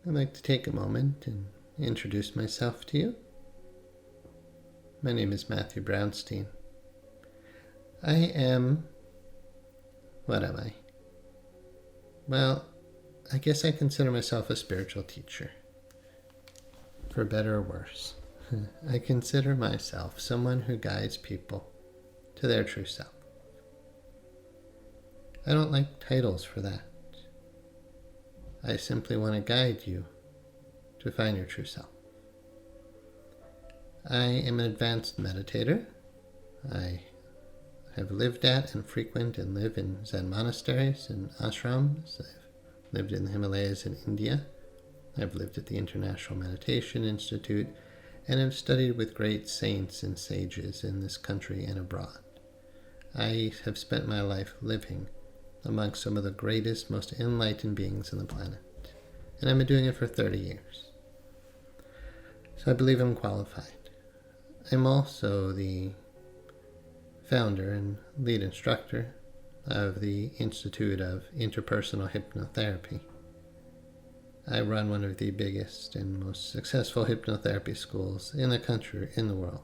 I'd like to take a moment and introduce myself to you. My name is Matthew Brownstein. I am... what am I? Well, I guess I consider myself a spiritual teacher. For better or worse. I consider myself someone who guides people to their true self. I don't like titles for that. I simply want to guide you to find your true self. I am an advanced meditator. I have lived at and frequent and live in Zen monasteries and ashrams. I've lived in the Himalayas in India. I've lived at the International Meditation Institute and have studied with great saints and sages in this country and abroad. I have spent my life living amongst some of the greatest, most enlightened beings on the planet. And I've been doing it for 30 years. So I believe I'm qualified. I'm also the founder and lead instructor of the Institute of Interpersonal Hypnotherapy. I run one of the biggest and most successful hypnotherapy schools in the country, in the world.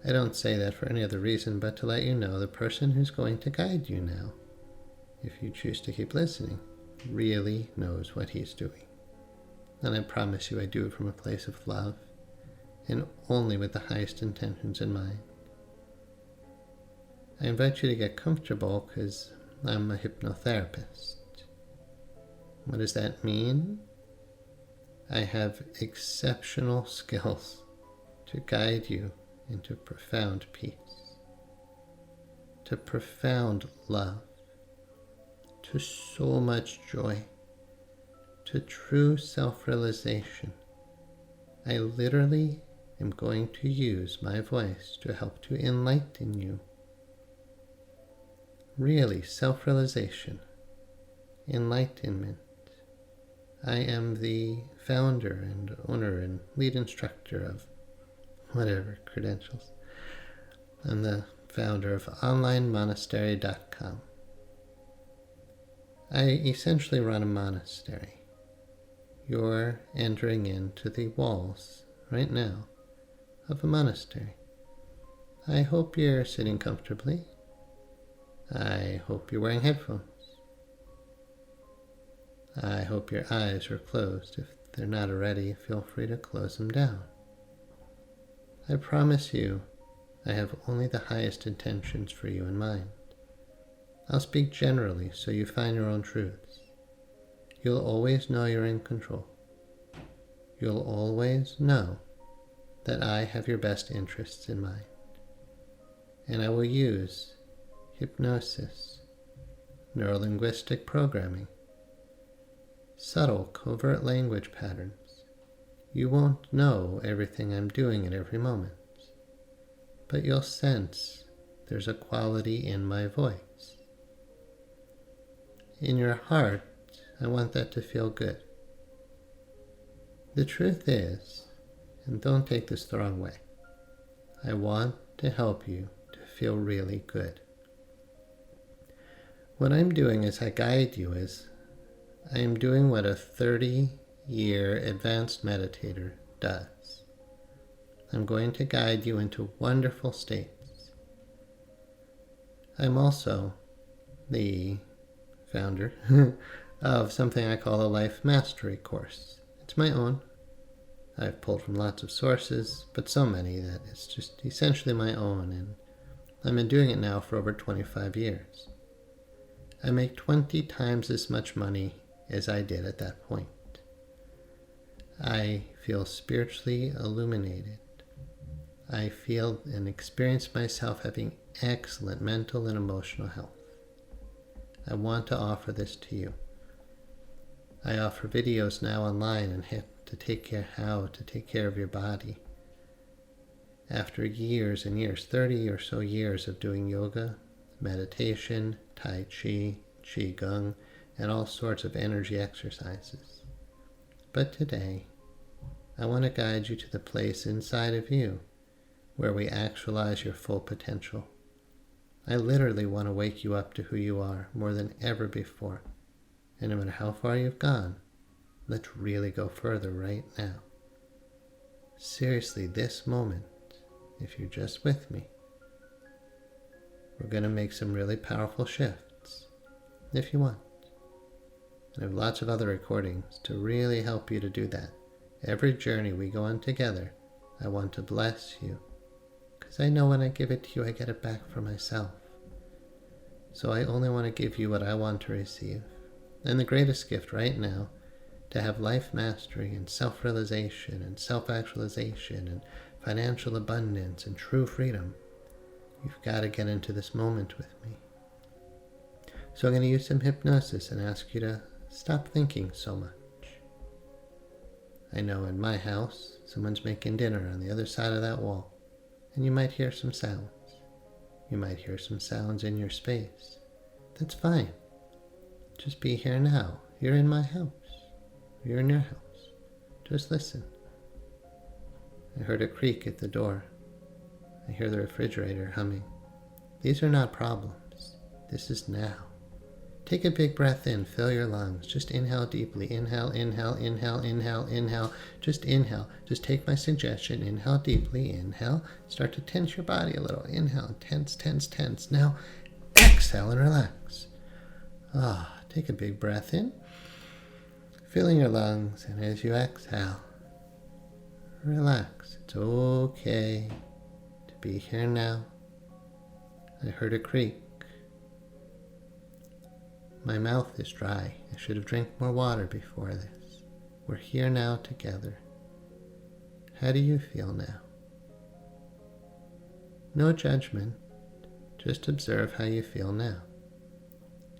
I don't say that for any other reason but to let you know the person who's going to guide you now, if you choose to keep listening, really knows what he's doing. And I promise you I do it from a place of love and only with the highest intentions in mind. I invite you to get comfortable because I'm a hypnotherapist. What does that mean? I have exceptional skills to guide you into profound peace, to profound love, to so much joy, to true self-realization. I literally am going to use my voice to help to enlighten you. Really, self-realization, enlightenment. I am the founder and owner and lead instructor of whatever credentials. I'm the founder of onlinemonastery.com. I essentially run a monastery. You're entering into the walls right now of a monastery. I hope you're sitting comfortably. I hope you're wearing headphones. I hope your eyes are closed. If they're not already, feel free to close them down. I promise you, I have only the highest intentions for you in mind. I'll speak generally so you find your own truths. You'll always know you're in control. You'll always know that I have your best interests in mind. And I will use hypnosis, neurolinguistic programming, subtle covert language patterns. You won't know everything I'm doing at every moment, but you'll sense there's a quality in my voice. In your heart, I want that to feel good. The truth is, and don't take this the wrong way, I want to help you to feel really good. What I'm doing as I guide you is, I am doing what a 30-year advanced meditator does. I'm going to guide you into wonderful states. I'm also the founder of something I call a Life Mastery course. It's my own. I've pulled from lots of sources, but so many that it's just essentially my own, and I've been doing it now for over 25 years. I make 20 times as much money as I did at that point. I feel spiritually illuminated. I feel and experience myself having excellent mental and emotional health. I want to offer this to you. I offer videos now online on how to take care of your body. After years and years, 30 or so years of doing yoga, meditation, tai chi, qigong, and all sorts of energy exercises. But today, I want to guide you to the place inside of you where we actualize your full potential. I literally want to wake you up to who you are more than ever before. And no matter how far you've gone, Let's really go further right now. Seriously, this moment, if you're just with me, we're going to make some really powerful shifts, if you want. And I have lots of other recordings to really help you to do that. Every journey we go on together, I want to bless you, because I know when I give it to you, I get it back for myself. So I only want to give you what I want to receive. And the greatest gift right now, to have life mastery and self-realization and self-actualization and financial abundance and true freedom, you've got to get into this moment with me. So I'm going to use some hypnosis and ask you to stop thinking so much. I know in my house, someone's making dinner on the other side of that wall, and you might hear some sounds. You might hear some sounds in your space. That's fine. Just be here now. You're in my house. You're in your house. Just listen. I heard a creak at the door. I hear the refrigerator humming. These are not problems. This is now. Take a big breath in. Fill your lungs. Just inhale deeply. Inhale, inhale, inhale, inhale, inhale. Just inhale. Just take my suggestion. Inhale deeply. Inhale. Start to tense your body a little. Inhale. Tense, tense, tense. Now exhale and relax. Take a big breath in. Filling your lungs. And as you exhale, relax. It's okay to be here now. I heard a creak. My mouth is dry. I should have drank more water before this. We're here now together. How do you feel now? No judgment. Just observe how you feel now.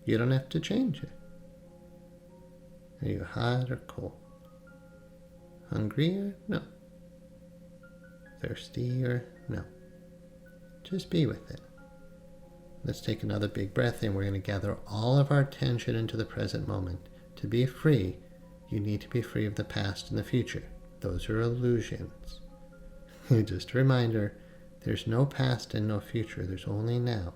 You don't have to change it. Are you hot or cold? Hungry or no? Thirsty or no? Just be with it. Let's take another big breath in. We're going to gather all of our attention into the present moment. To be free, you need to be free of the past and the future. Those are illusions. Just a reminder, there's no past and no future. There's only now.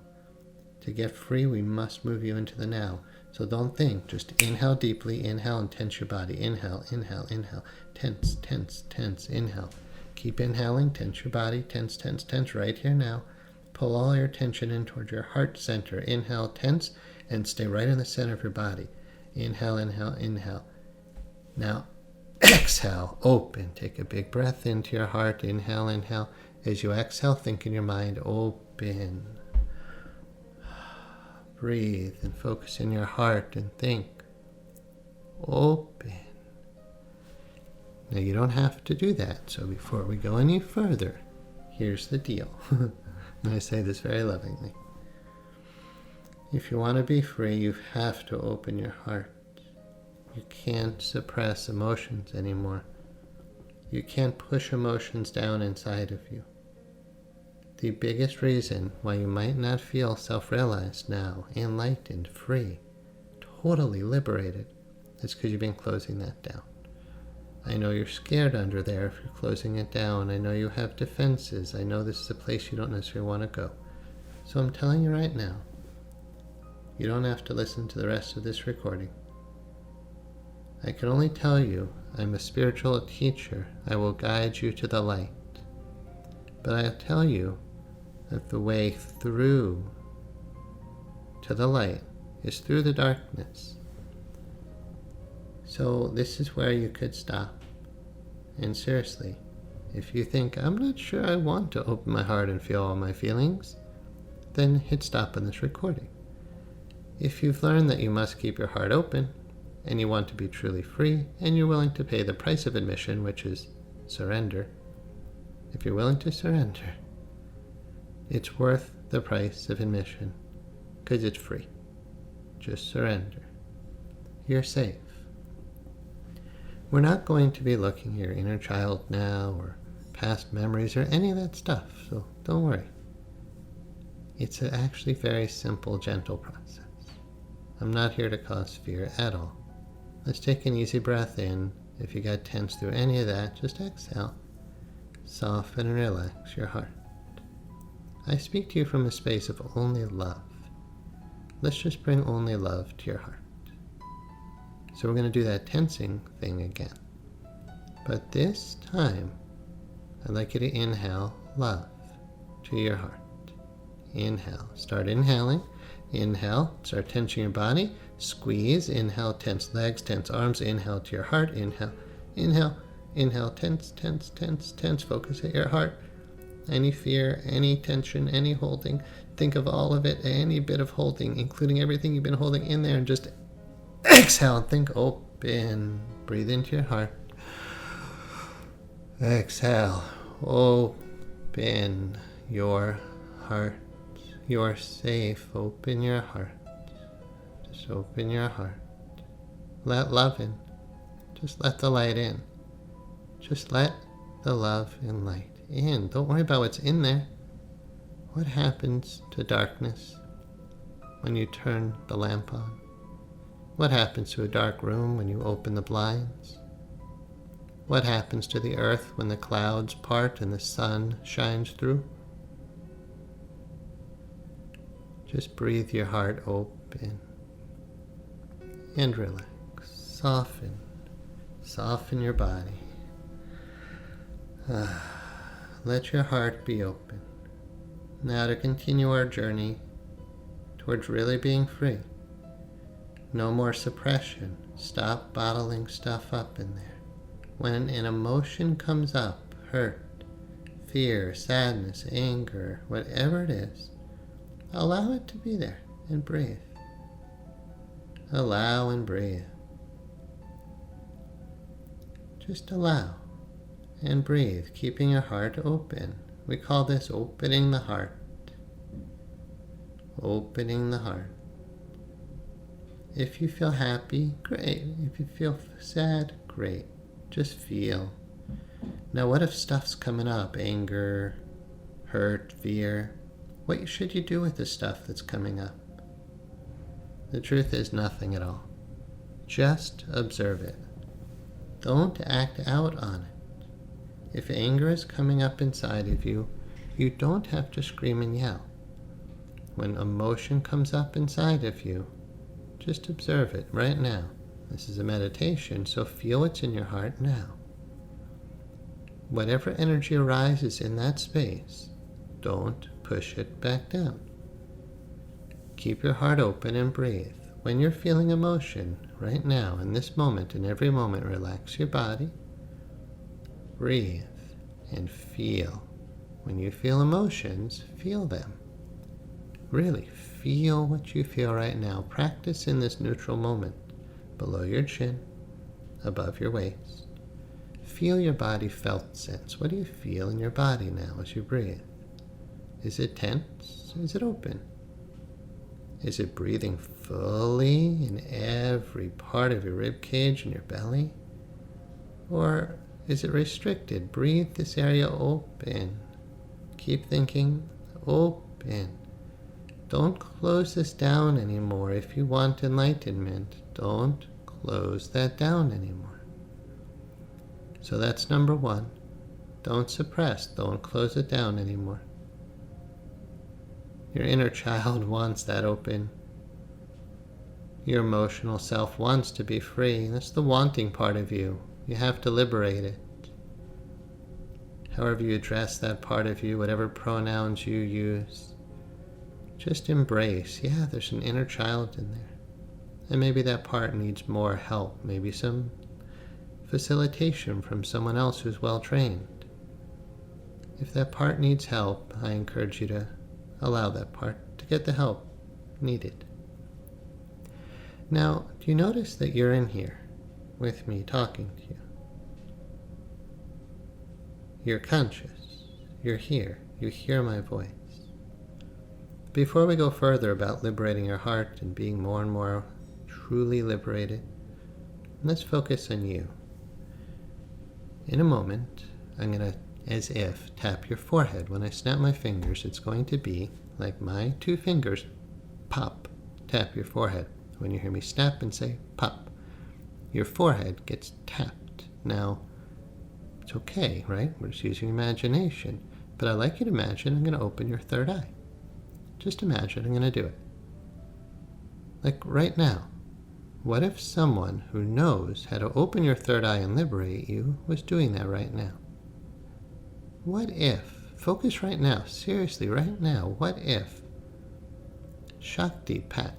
To get free, we must move you into the now. So don't think. Just inhale deeply. Inhale and tense your body. Inhale, inhale, inhale. Tense, tense, tense. Inhale. Keep inhaling. Tense your body. Tense, tense, tense. Right here now. Pull all your tension in towards your heart center. Inhale, tense, and stay right in the center of your body. Inhale, inhale, inhale. Now, exhale, open. Take a big breath into your heart. Inhale, inhale. As you exhale, think in your mind, open. Breathe and focus in your heart and think, open. Now, you don't have to do that. So before we go any further, here's the deal. And I say this very lovingly. If you want to be free, you have to open your heart. You can't suppress emotions anymore. You can't push emotions down inside of you. The biggest reason why you might not feel self-realized now, enlightened, free, totally liberated, is because you've been closing that down. I know you're scared under there if you're closing it down. I know you have defenses. I know this is a place you don't necessarily want to go. So I'm telling you right now, you don't have to listen to the rest of this recording. I can only tell you I'm a spiritual teacher. I will guide you to the light. But I'll tell you that the way through to the light is through the darkness. So this is where you could stop. And seriously, if you think, I'm not sure I want to open my heart and feel all my feelings, then hit stop on this recording. If you've learned that you must keep your heart open, and you want to be truly free, and you're willing to pay the price of admission, which is surrender, if you're willing to surrender, it's worth the price of admission, because it's free. Just surrender. You're safe. We're not going to be looking at your inner child now or past memories or any of that stuff, so don't worry. It's an actually very simple, gentle process. I'm not here to cause fear at all. Let's take an easy breath in. If you got tense through any of that, just exhale. Soften and relax your heart. I speak to you from a space of only love. Let's just bring only love to your heart. So we're going to do that tensing thing again. But this time, I'd like you to inhale love to your heart. Inhale. Start inhaling. Inhale. Start tensing your body. Squeeze. Inhale. Tense legs. Tense arms. Inhale to your heart. Inhale. Inhale. Inhale. Tense, tense, tense, tense. Focus at your heart. Any fear, any tension, any holding. Think of all of it. Any bit of holding, including everything you've been holding in there. And just exhale. Think open. Breathe into your heart. Exhale. Open your heart. You're safe. Open your heart. Just open your heart. Let love in. Just let the light in. Just let the love and light in. Don't worry about what's in there. What happens to darkness when you turn the lamp on? What happens to a dark room when you open the blinds? What happens to the earth when the clouds part and the sun shines through? Just breathe your heart open and relax. Soften. Soften your body. Let your heart be open. Now to continue our journey towards really being free. No more suppression. Stop bottling stuff up in there. When an emotion comes up, hurt, fear, sadness, anger, whatever it is, allow it to be there and breathe. Allow and breathe. Just allow and breathe, keeping your heart open. We call this opening the heart. Opening the heart. If you feel happy, great. If you feel sad, great. Just feel. Now what if stuff's coming up? Anger, hurt, fear. What should you do with the stuff that's coming up? The truth is nothing at all. Just observe it. Don't act out on it. If anger is coming up inside of you, you don't have to scream and yell. When emotion comes up inside of you, just observe it right now. This is a meditation, so feel what's in your heart now. Whatever energy arises in that space, don't push it back down. Keep your heart open and breathe. When you're feeling emotion, right now, in this moment, in every moment, relax your body. Breathe and feel. When you feel emotions, feel them. Really, feel what you feel right now. Practice in this neutral moment, below your chin, above your waist. Feel your body felt sense. What do you feel in your body now as you breathe? Is it tense? Is it open? Is it breathing fully in every part of your rib cage and your belly? Or is it restricted? Breathe this area open. Keep thinking open. Don't close this down anymore. If you want enlightenment, don't close that down anymore. So that's number one. Don't suppress. Don't close it down anymore. Your inner child wants that open. Your emotional self wants to be free. That's the wanting part of you. You have to liberate it. However you address that part of you, whatever pronouns you use, just embrace. Yeah, there's an inner child in there. And maybe that part needs more help. Maybe some facilitation from someone else who's well trained. If that part needs help, I encourage you to allow that part to get the help needed. Now, do you notice that you're in here with me talking to you? You're conscious. You're here. You hear my voice. Before we go further about liberating your heart and being more and more truly liberated, let's focus on you. In a moment, I'm going to, as if, tap your forehead. When I snap my fingers, it's going to be like my two fingers, pop, tap your forehead. When you hear me snap and say pop, your forehead gets tapped. Now, it's okay, right? We're just using imagination. But I'd like you to imagine I'm going to open your third eye. Just imagine I'm going to do it. Like right now, What if someone who knows how to open your third eye and liberate you was doing that right now? What if, focus right now, seriously right now, what if Shakti Pat,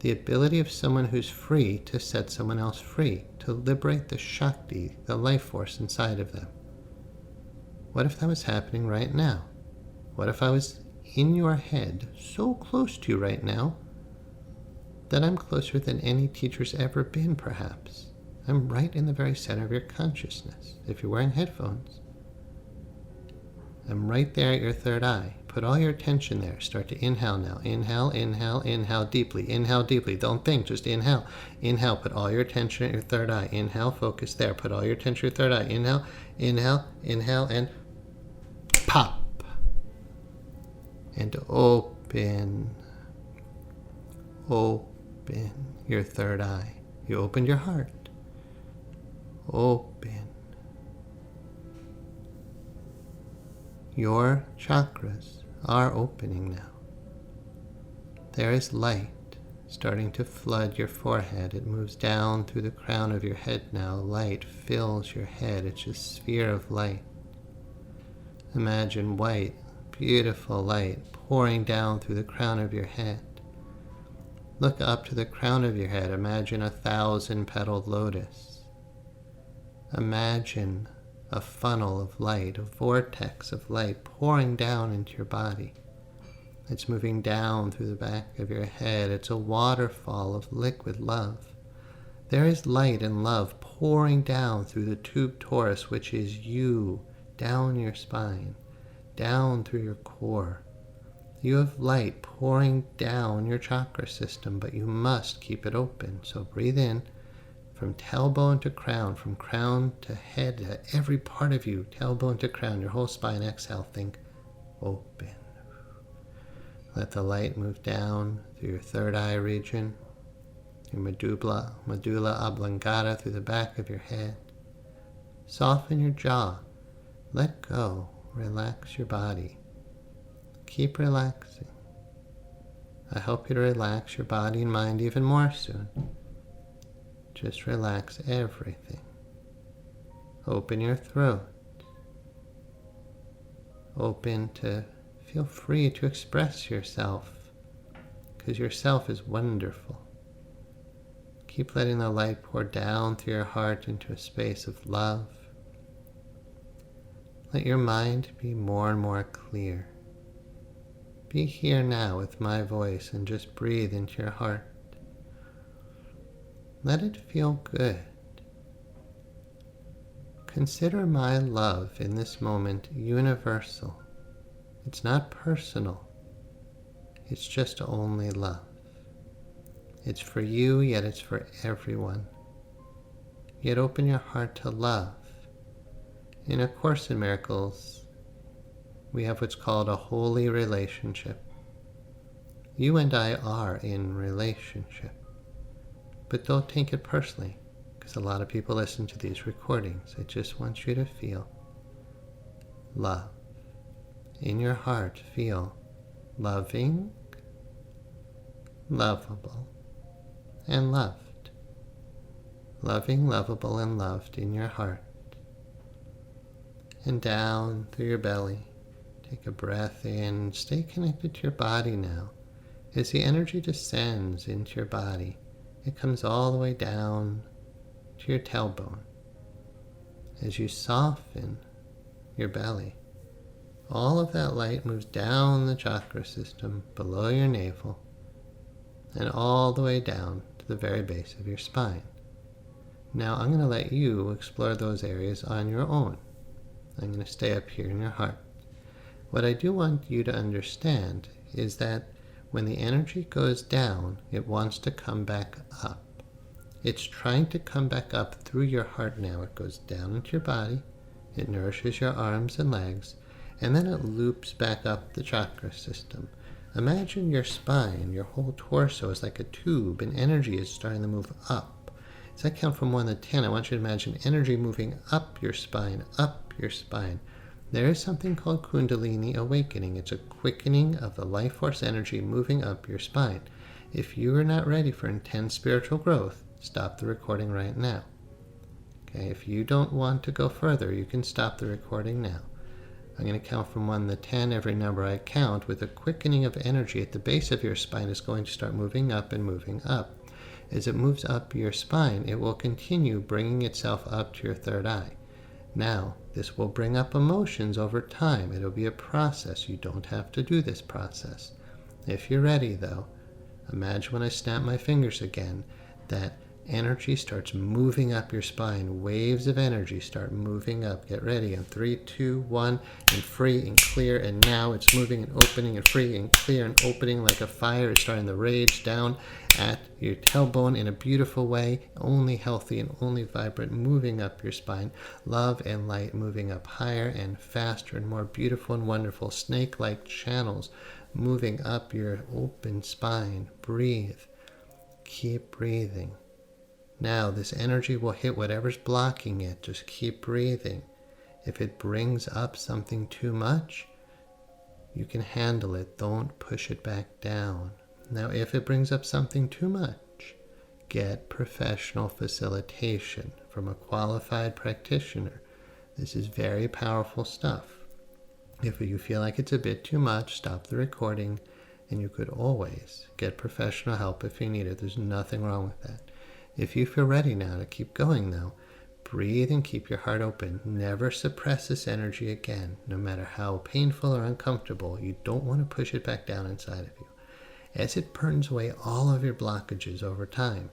the ability of someone who's free to set someone else free, to liberate the Shakti, the life force inside of them. What if that was happening right now? What if I was in your head, so close to you right now, that I'm closer than any teacher's ever been, perhaps? I'm right in the very center of your consciousness. If you're wearing headphones, I'm right there at your third eye. Put all your attention there. Start to inhale now. Inhale, inhale, inhale deeply. Inhale deeply. Don't think, just inhale. Inhale, put all your attention at your third eye. Inhale, focus there. Put all your attention at your third eye. Inhale, inhale, inhale, and pop. And open. Open your third eye. You opened your heart. Open. Your chakras are opening now. There is light starting to flood your forehead. It moves down through the crown of your head now. Light fills your head. It's a sphere of light. Imagine white, beautiful light pouring down through the crown of your head. Look up to the crown of your head. Imagine 1,000-petaled lotus. Imagine a funnel of light, a vortex of light pouring down into your body. It's moving down through the back of your head. It's a waterfall of liquid love. There is light and love pouring down through the tube torus, which is you, down your spine, down through your core. You have light pouring down your chakra system, but you must keep it open. So breathe in. From tailbone to crown, from crown to head, to every part of you, tailbone to crown, your whole spine. Exhale, think open. Let the light move down through your third eye region, your medulla oblongata, through the back of your head. Soften your jaw. Let go. Relax your body. Keep relaxing. I help you to relax your body and mind even more soon. Just relax everything. Open your throat. Open to feel free to express yourself, because yourself is wonderful. Keep letting the light pour down through your heart into a space of love. Let your mind be more and more clear. Be here now with my voice and just breathe into your heart. Let it feel good. Consider my love in this moment universal. It's not personal. It's just only love. It's for you, yet it's for everyone. Yet open your heart to love. In A Course in Miracles, we have what's called a holy relationship. You and I are in relationship. But don't take it personally, because a lot of people listen to these recordings. I just want you to feel love. In your heart, feel loving, lovable, and loved. Loving, lovable, and loved in your heart. And down through your belly. Take a breath in. Stay connected to your body now. As the energy descends into your body, it comes all the way down to your tailbone. As you soften your belly, all of that light moves down the chakra system below your navel and all the way down to the very base of your spine. Now I'm going to let you explore those areas on your own. I'm going to stay up here in your heart. What I do want you to understand is that when the energy goes down, it wants to come back up. It's trying to come back up through your heart now. It goes down into your body, it nourishes your arms and legs, and then it loops back up the chakra system. Imagine your spine, your whole torso is like a tube, and energy is starting to move up. As I count from 1 to 10, I want you to imagine energy moving up your spine, up your spine. There is something called Kundalini awakening. It's a quickening of the life force energy moving up your spine. If you are not ready for intense spiritual growth, stop the recording right now. Okay, if you don't want to go further, you can stop the recording now. I'm going to count from 1 to 10. Every number I count, with a quickening of energy at the base of your spine, is going to start moving up and moving up. As it moves up your spine, it will continue bringing itself up to your third eye. Now, this will bring up emotions over time. It'll be a process. You don't have to do this process. If you're ready, though, imagine when I snap my fingers again, that energy starts moving up your spine. Waves of energy start moving up. Get ready. In 3, 2, 1, and free and clear. And now it's moving and opening and free and clear and opening like a fire. It's starting to rage down at your tailbone in a beautiful way, only healthy and only vibrant, moving up your spine. Love and light moving up higher and faster and more beautiful and wonderful. Snake-like channels moving up your open spine. Breathe. Keep breathing. Now this energy will hit whatever's blocking it. Just keep breathing. If it brings up something too much, you can handle it. Don't push it back down. Now if it brings up something too much, get professional facilitation from a qualified practitioner. This is very powerful stuff. If you feel like it's a bit too much, stop the recording, and you could always get professional help if you need it. There's nothing wrong with that. If you feel ready now to keep going, though, breathe and keep your heart open. Never suppress this energy again, no matter how painful or uncomfortable. You don't want to push it back down inside of you. As it burns away all of your blockages over time,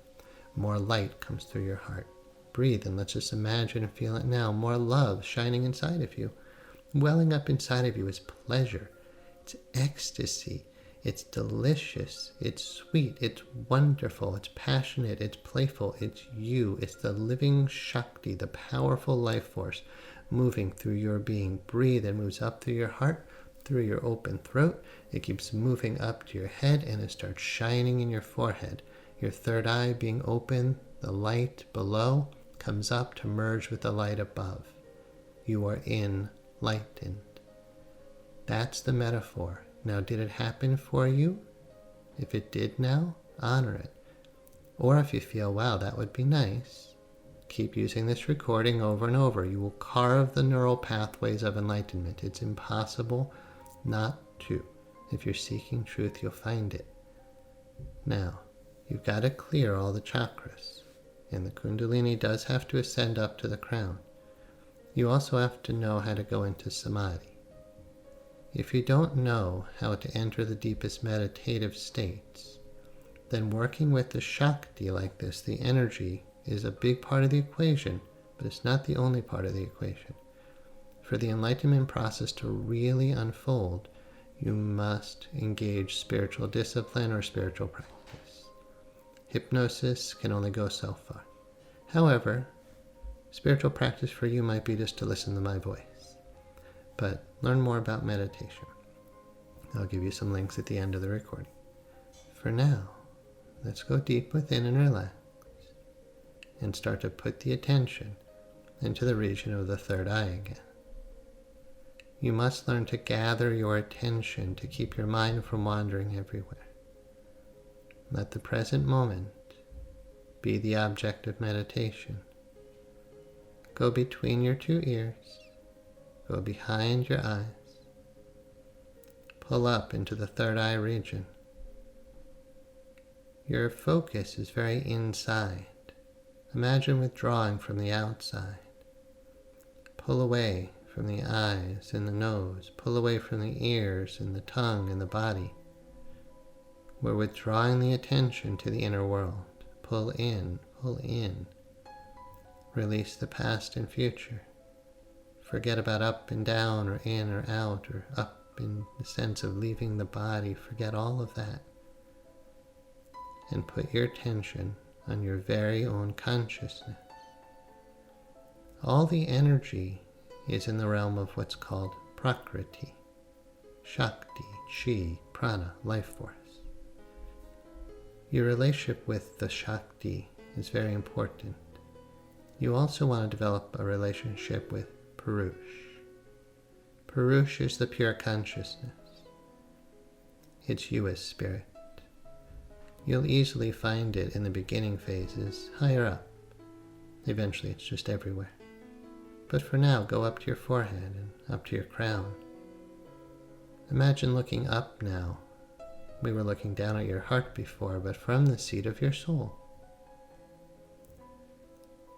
more light comes through your heart. Breathe and let's just imagine and feel it now. More love shining inside of you. Welling up inside of you is pleasure. It's ecstasy. It's delicious, it's sweet, it's wonderful, it's passionate, it's playful, it's you. It's the living Shakti, the powerful life force moving through your being. Breathe and moves up through your heart, through your open throat. It keeps moving up to your head and it starts shining in your forehead. Your third eye being open, the light below comes up to merge with the light above. You are enlightened. That's the metaphor. Now, did it happen for you? If it did now, honor it. Or if you feel, wow, that would be nice, keep using this recording over and over. You will carve the neural pathways of enlightenment. It's impossible not to. If you're seeking truth, you'll find it. Now, you've got to clear all the chakras. And the Kundalini does have to ascend up to the crown. You also have to know how to go into samadhi. If you don't know how to enter the deepest meditative states, then working with the Shakti like this, the energy, is a big part of the equation, but it's not the only part of the equation. For the enlightenment process to really unfold, you must engage spiritual discipline or spiritual practice. Hypnosis can only go so far. However, spiritual practice for you might be just to listen to my voice. But learn more about meditation. I'll give you some links at the end of the recording. For now, let's go deep within and relax and start to put the attention into the region of the third eye again. You must learn to gather your attention to keep your mind from wandering everywhere. Let the present moment be the object of meditation. Go between your two ears. Go behind your eyes. Pull up into the third eye region. Your focus is very inside. Imagine withdrawing from the outside. Pull away from the eyes and the nose. Pull away from the ears and the tongue and the body. We're withdrawing the attention to the inner world. Pull in, pull in. Release the past and future. Forget about up and down or in or out or up in the sense of leaving the body. Forget all of that. And put your attention on your very own consciousness. All the energy is in the realm of what's called Prakriti, Shakti, Chi, Prana, life force. Your relationship with the Shakti is very important. You also want to develop a relationship with Purush. Purush is the pure consciousness. It's you as spirit. You'll easily find it in the beginning phases, higher up. Eventually it's just everywhere. But for now, go up to your forehead and up to your crown. Imagine looking up now. We were looking down at your heart before, but from the seat of your soul.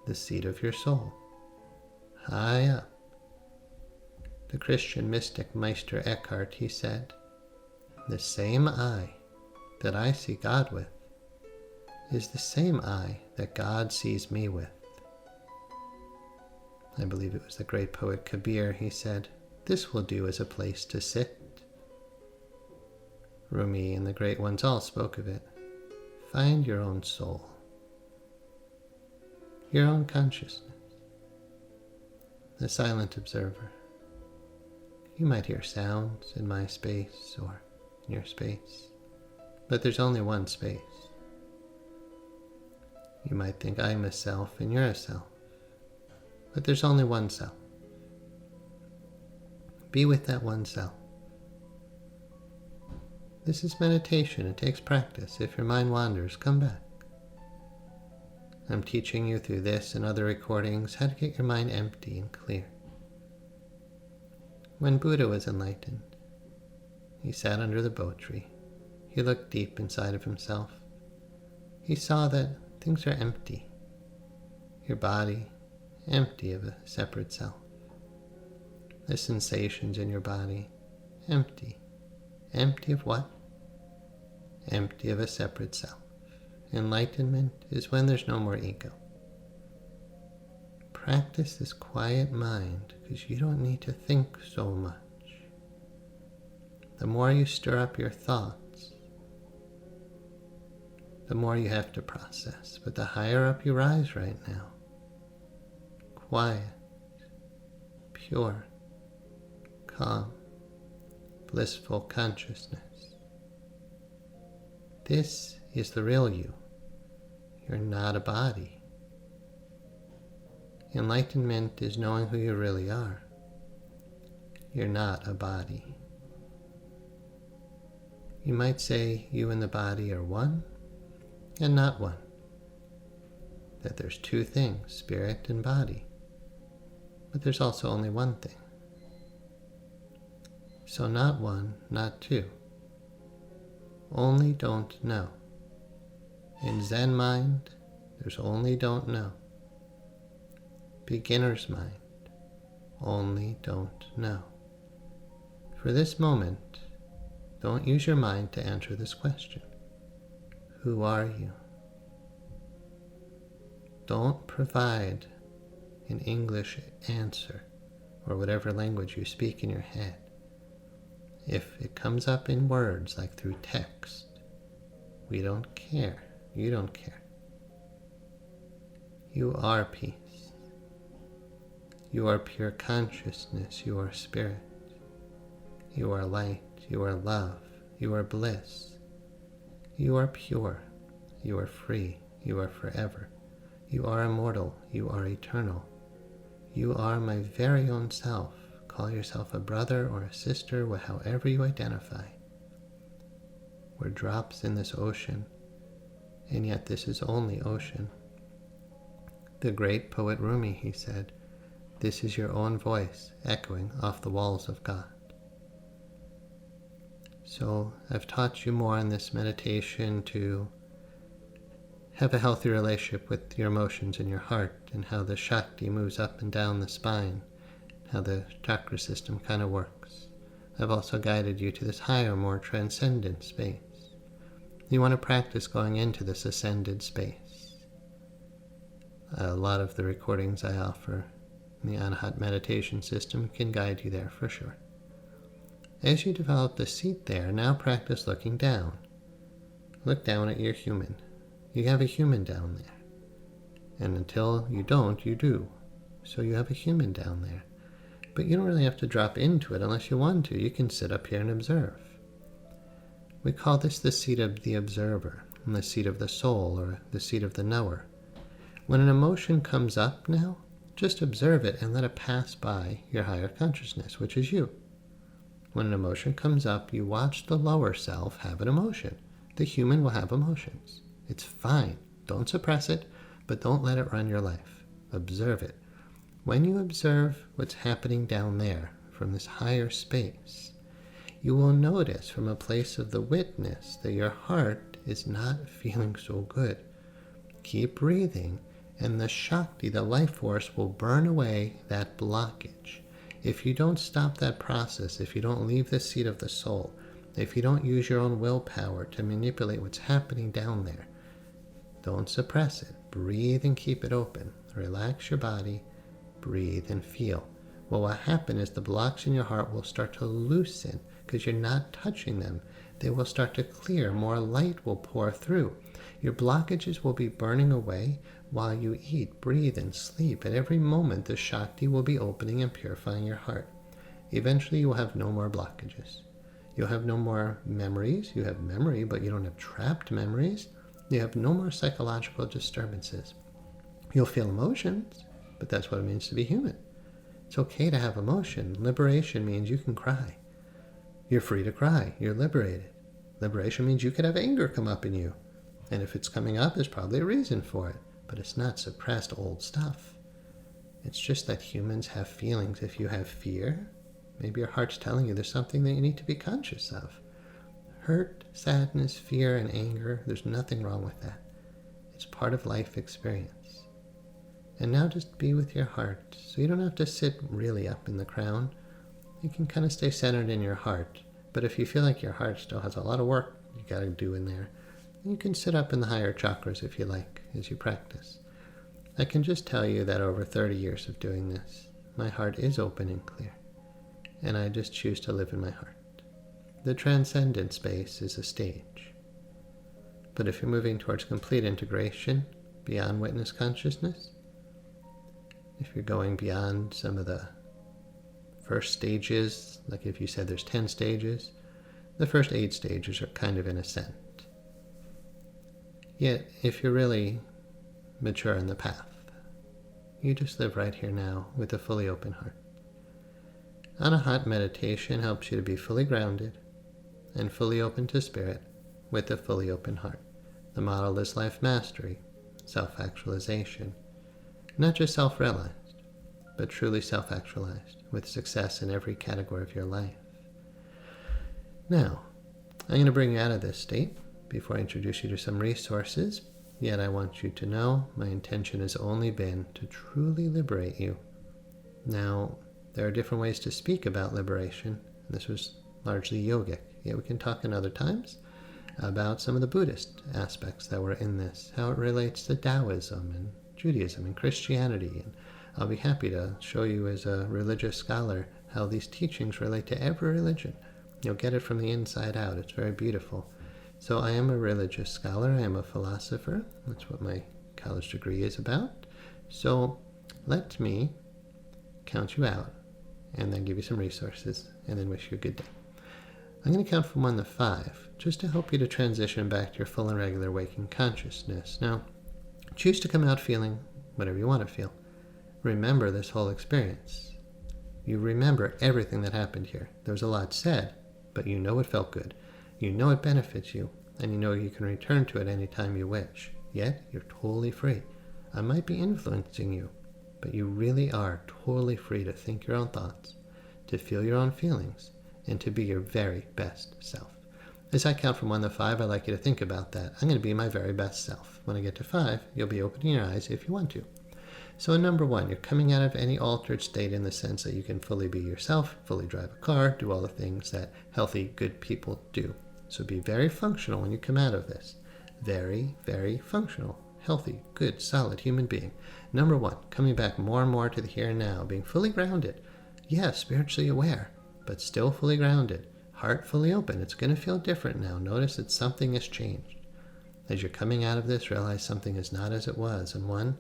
The seat of your soul. High up. The Christian mystic Meister Eckhart, he said, the same eye that I see God with is the same eye that God sees me with. I believe it was the great poet Kabir. He said, this will do as a place to sit. Rumi and the great ones all spoke of it. Find your own soul, your own consciousness, the silent observer. You might hear sounds in my space or in your space, but there's only one space. You might think I'm a self and you're a self, but there's only one self. Be with that one self. This is meditation. It takes practice. If your mind wanders, come back. I'm teaching you through this and other recordings how to get your mind empty and clear. When Buddha was enlightened, he sat under the bo tree. He looked deep inside of himself. He saw that things are empty. Your body, empty of a separate self. The sensations in your body, empty. Empty of what? Empty of a separate self. Enlightenment is when there's no more ego. Practice this quiet mind because you don't need to think so much. The more you stir up your thoughts, the more you have to process. But the higher up you rise right now, quiet, pure, calm, blissful consciousness. This is the real you. You're not a body. Enlightenment is knowing who you really are. You're not a body. You might say you and the body are one and not one. That there's two things, spirit and body. But there's also only one thing. So not one, not two. Only don't know. In Zen mind, there's only don't know. Beginner's mind, only don't know. For this moment, don't use your mind to answer this question. Who are you? Don't provide an English answer or whatever language you speak in your head. If it comes up in words like through text, we don't care. You don't care. You are peace. You are pure consciousness. You are spirit. You are light. You are love. You are bliss. You are pure. You are free. You are forever. You are immortal. You are eternal. You are my very own self. Call yourself a brother or a sister, however you identify. We're drops in this ocean, and yet this is only ocean. The great poet Rumi, he said, this is your own voice echoing off the walls of God. So I've taught you more in this meditation to have a healthy relationship with your emotions in your heart and how the Shakti moves up and down the spine, how the chakra system kind of works. I've also guided you to this higher, more transcendent space. You want to practice going into this ascended space. A lot of the recordings I offer in the Anahat meditation system can guide you there for sure. As you develop the seat there, now practice looking down. Look down at your human. You have a human down there. And until you don't, you do. So you have a human down there. But you don't really have to drop into it unless you want to. You can sit up here and observe. We call this the seat of the observer, and the seat of the soul, or the seat of the knower. When an emotion comes up now, just observe it and let it pass by your higher consciousness, which is you. When an emotion comes up, you watch the lower self have an emotion. The human will have emotions. It's fine. Don't suppress it, but don't let it run your life. Observe it. When you observe what's happening down there from this higher space, you will notice from a place of the witness that your heart is not feeling so good. Keep breathing, and the Shakti, the life force, will burn away that blockage. If you don't stop that process, if you don't leave the seat of the soul, if you don't use your own willpower to manipulate what's happening down there, don't suppress it. Breathe and keep it open. Relax your body, breathe and feel. Well, what happens is the blocks in your heart will start to loosen because you're not touching them. They will start to clear. More light will pour through. Your blockages will be burning away while you eat, breathe, and sleep. At every moment, the Shakti will be opening and purifying your heart. Eventually, you will have no more blockages. You'll have no more memories. You have memory, but you don't have trapped memories. You have no more psychological disturbances. You'll feel emotions, but that's what it means to be human. It's okay to have emotion. Liberation means you can cry. You're free to cry. You're liberated. Liberation means you could have anger come up in you. And if it's coming up, there's probably a reason for it. But it's not suppressed old stuff. It's just that humans have feelings. If you have fear, maybe your heart's telling you there's something that you need to be conscious of. Hurt, sadness, fear, and anger, there's nothing wrong with that. It's part of life experience. And now just be with your heart. So you don't have to sit really up in the crown. You can kind of stay centered in your heart. But if you feel like your heart still has a lot of work you got to do in there, you can sit up in the higher chakras if you like as you practice. I can just tell you that over 30 years of doing this, my heart is open and clear. And I just choose to live in my heart. The transcendent space is a stage. But if you're moving towards complete integration, beyond witness consciousness, if you're going beyond some of the first stages, like if you said there's 10 stages, the first 8 stages are kind of in ascent. Yet, if you're really mature in the path, you just live right here now with a fully open heart. Anahat meditation helps you to be fully grounded and fully open to spirit with a fully open heart. The model is life mastery, self-actualization. Not just self-realized, but truly self-actualized, with success in every category of your life. Now, I'm going to bring you out of this state before I introduce you to some resources. Yet I want you to know my intention has only been to truly liberate you. Now, there are different ways to speak about liberation. This was largely yogic. Yet we can talk in other times about some of the Buddhist aspects that were in this, how it relates to Taoism and Judaism and Christianity, and I'll be happy to show you as a religious scholar how these teachings relate to every religion. You'll get it from the inside out. It's very beautiful. So I am a religious scholar. I am a philosopher. That's what my college degree is about. So let me count you out and then give you some resources and then wish you a good day. I'm going to count from 1 to 5 just to help you to transition back to your full and regular waking consciousness. Now, choose to come out feeling whatever you want to feel. Remember this whole experience. You remember everything that happened here. There was a lot said, but you know it felt good. You know it benefits you, and you know you can return to it anytime you wish. Yet, you're totally free. I might be influencing you, but you really are totally free to think your own thoughts, to feel your own feelings, and to be your very best self. As I count from 1 to 5, I'd like you to think about that. I'm going to be my very best self. When I get to 5, you'll be opening your eyes if you want to. So in number 1, you're coming out of any altered state in the sense that you can fully be yourself, fully drive a car, do all the things that healthy, good people do. So be very functional when you come out of this. Very, very functional, healthy, good, solid human being. Number 1, coming back more and more to the here and now, being fully grounded. Yes, spiritually aware, but still fully grounded. Heart fully open. It's going to feel different now. Notice that something has changed. As you're coming out of this, realize something is not as it was. And 1,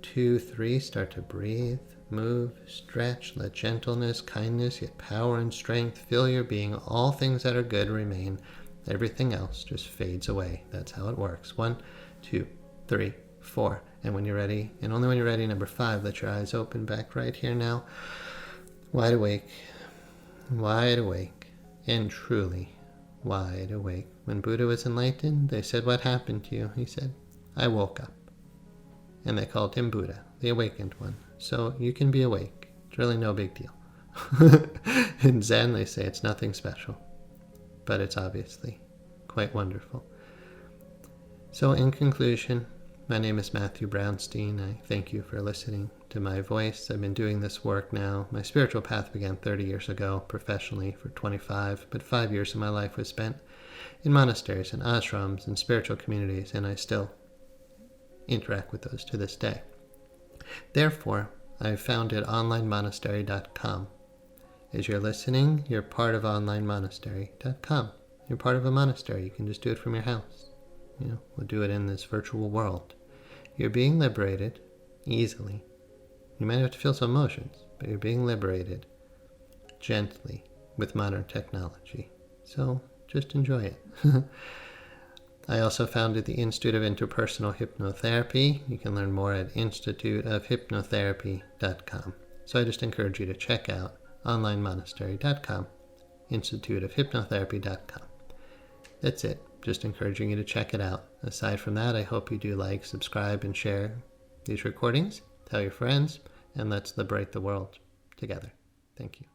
2, 3, start to breathe, move, stretch, let gentleness, kindness, yet power and strength fill your being. All things that are good remain. Everything else just fades away. That's how it works. 1, 2, 3, 4. And when you're ready, and only when you're ready, number 5, let your eyes open back right here now. Wide awake, and truly wide awake. when Buddha was enlightened, they said, "What happened to you?" He said, "I woke up." And they called him Buddha, the awakened one. So you can be awake. It's really no big deal. In Zen, they say it's nothing special, but it's obviously quite wonderful. So in conclusion, my name is Matthew Brownstein. I thank you for listening to my voice. I've been doing this work now. My spiritual path began 30 years ago, professionally for 25, but 5 years of my life was spent in monasteries and ashrams and spiritual communities, and I still interact with those to this day. Therefore, I founded onlinemonastery.com. As you're listening, you're part of onlinemonastery.com. You're part of a monastery. You can just do it from your house. We'll do it in this virtual world. You're being liberated easily. You might have to feel some emotions, but you're being liberated gently with modern technology. So just enjoy it. I also founded the Institute of Interpersonal Hypnotherapy. You can learn more at instituteofhypnotherapy.com. So I just encourage you to check out onlinemonastery.com, instituteofhypnotherapy.com. That's it. Just encouraging you to check it out. Aside from that, I hope you do like, subscribe, and share these recordings. Tell your friends, and let's liberate the world together. Thank you.